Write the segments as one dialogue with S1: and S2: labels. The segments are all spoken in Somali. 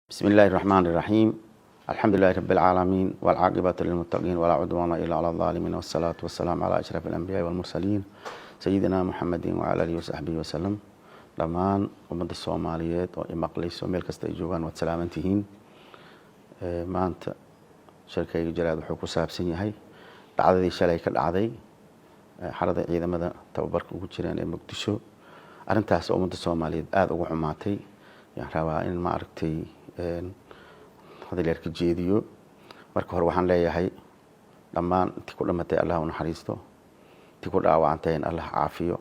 S1: بسم الله الرحمن الرحيم. الحمد لله رب العالمين والعاقبة للمتقين ولا عدوان إلا على الظالمين والصلاة والسلام على أشرف الأنبياء والمرسلين سيدنا محمد وعلى آله وصحبه وسلم. dhammaan ummadda Soomaaliyeed oo maqlayso meel kasta ay joogaan waad salaamantihiin. maanta shirkayga jaraad wuxuu ku saabsan yahay dhacdadii shalay ka dhacday xarada ciidamada tababarka ugu jireen ee Muqdisho. Arrintaas ummadda Soomaaliyeed aad ugu xumaatay. Waxaan rabaa in ma aragtay hadalka jeediyo. Marka hore waxaan leeyahay dhammaan intii ku dhamatay Allah u naxariisto, intii ku dhaawacantay Allah caafiyo.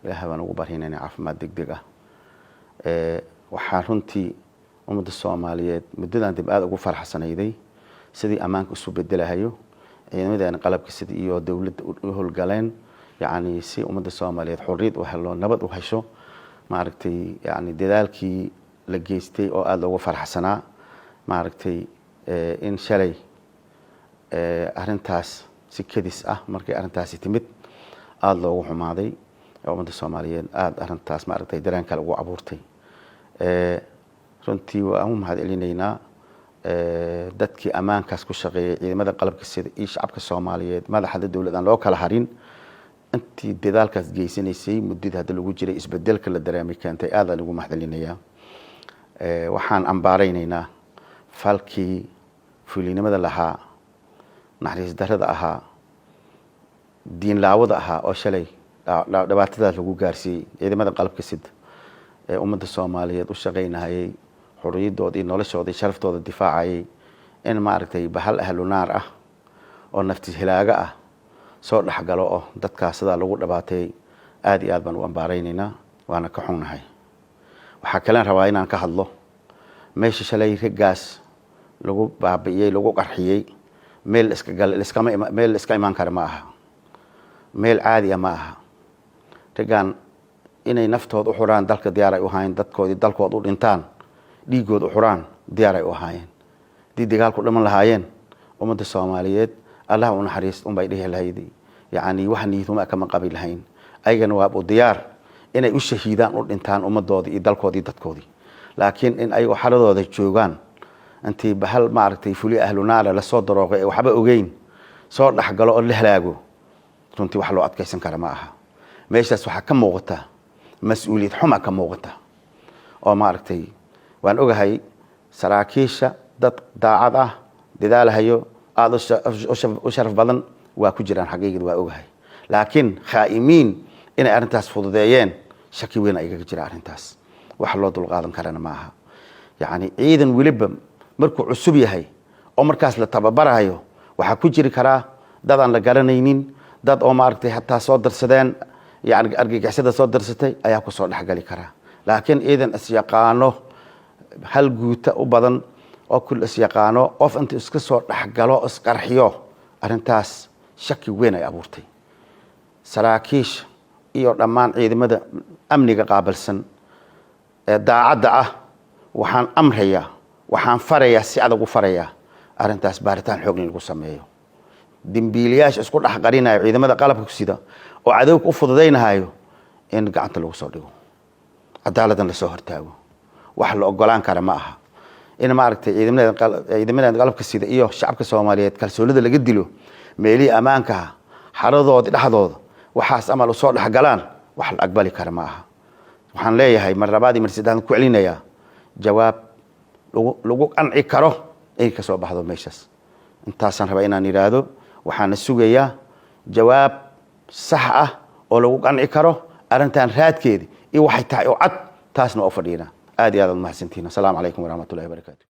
S1: Ilaahay baan ugu baryaynaa caafimaad degdeg ah. Waxaan runtii ummadda Soomaaliyeed muddadan dib aad ugu faraxsanayday sidii ammaanka isu bedelahayo ciidamadan qalabka sidii iyo dawladda u howlgaleen yani si ummadda Soomaaliyeed xorriyad u helo nabad u hesho ma aragtay yani dadaalkii la geystay oo aad ugu faraxsanaa ma aragtay in shalay arrintaas si kadis ah markay arrintaasi timid aad loogu xumaaday ummadda Soomaaliyeed aad arrintaas ma aragtay dareen kale ugu abuurtay. runtii waan u mahadcelinaynaa dadkii ammaankaas ku shaqeeyay ciidamada qalabka sida iyo shacabka Soomaaliyeed madaxda dawladda loo kala harin intii dadaalkaas geysanaysay muddada hadda lagu jiray isbedelka la dareemay keentay aad ugu mahadcelinayaa. waxaan ambaaraynaynaa falkii fulinimada lahaa naxariis darrada ahaa diin laawada ahaa oo shalay dhibaatadaas lagu gaarsiiyay ciidamada qalabka sida ee ummadda Soomaaliyeed u shaqeynayay xorriyadooda iyo noloshooda iyo sharaftooda difaacayay in ma aragtay bahal ahlu naar ah oo nafti hilaaga ah soo dhaxgalo oo dadkaas sida lagu dhabaatay aad iyo aad baan u ambaaraynaynaa waana ka xunnahay. waxaa kale rabaa inaan ka hadlo meesha shalay ragaas lagu baabiyay lagu qarxiyay meel iska imaan kara ma aha, meel caadi ah ma aha. ragaan inay naftooda u xuraan dalka diyaar ay u haayeen, dadkoodii dalkooda u dhintaan dhiigooda u xuraan diyaar ay u haayeen. haddii dagaalku dhiman lahaayeen ummadda Soomaaliyeed Allah u naxariisto bay dhihi lahayd yani wax niiduma kama qabi lahayn. ayagana waa u diyaar inay u shahiidaan u dhintaan ummadoodii iyo dalkoodii dadkoodii. laakiin in ay xaladooda joogaan intii bahal ma aragtay fuli ahlu naar la soo darooqay waxba ogeyn soo dhaxgalo oo la halaago runtii wax loo adkeysan kara ma aha. meeshaas waxa ka muuqata mas'uuliyad xumo ka muuqata oo ma aragtay waan ogahay saraakiisha dad daacad ah dadaalahayo aad u sharaf badan waa ku jiraan xaqiiqada waa ogahay. laakiin khaa'imiin inay arrintaas fududeeyeen shaki weyn ay kaga jira arrintaas wax loo dul qaadan karana ma aha. yani ciidan waliba markuu cusub yahay oo markaas la tababarayo waxa ku jiri kara dad aan la garanaynin, dad oo ma aragtay hatta soo darsadeen yani argagixisada soo darsatay ayaa ku soo dhaxgali kara. laakiin ciidan is yaqaano hal guuta u badan oo kul is yaqaano qof inta iska soo dhaxgalo is qarxiyo arrintaas shaki weyn ay abuurtay. saraakiish iyo dhammaan ciidamada amniga qaabilsan ee daacadda ah waxaan amrayaa waxaan farayaa si adag u farayaa arrintaas baaritaan xoog lagu sameeyo. dambiilayaasha isku dhex qarinayo ciidamada qalabka sida oo cadawga u fududeynayo in gacanta lagu soo dhigo cadaaladna la soo hortaago. wax la ogolaan kara ma aha in ma aragtay ciidamada qalabka sida iyo shacabka Soomaaliyeed kalsoonida laga dilo meelii ammaanka xaradooda dhaxdooda waxaas amal u soo dhaxgalaan wax la aqbali kara ma aha. waxaan leeyahay mar labaad mar saddexaad ku celinayaa jawaab lagu qanci karo ay ka soo baxdo meeshaas. intaasan rabaa inaan iraado waxaan sugayaa jawaab sax ah oo lagu qanci karo arrintan raadkeedii iyo waxay tahay oo cad taasna oo fadhiina. aad iyo aad mahadsantiin. assalaamu calaykum waraxmatullaahi wabarakaatuh.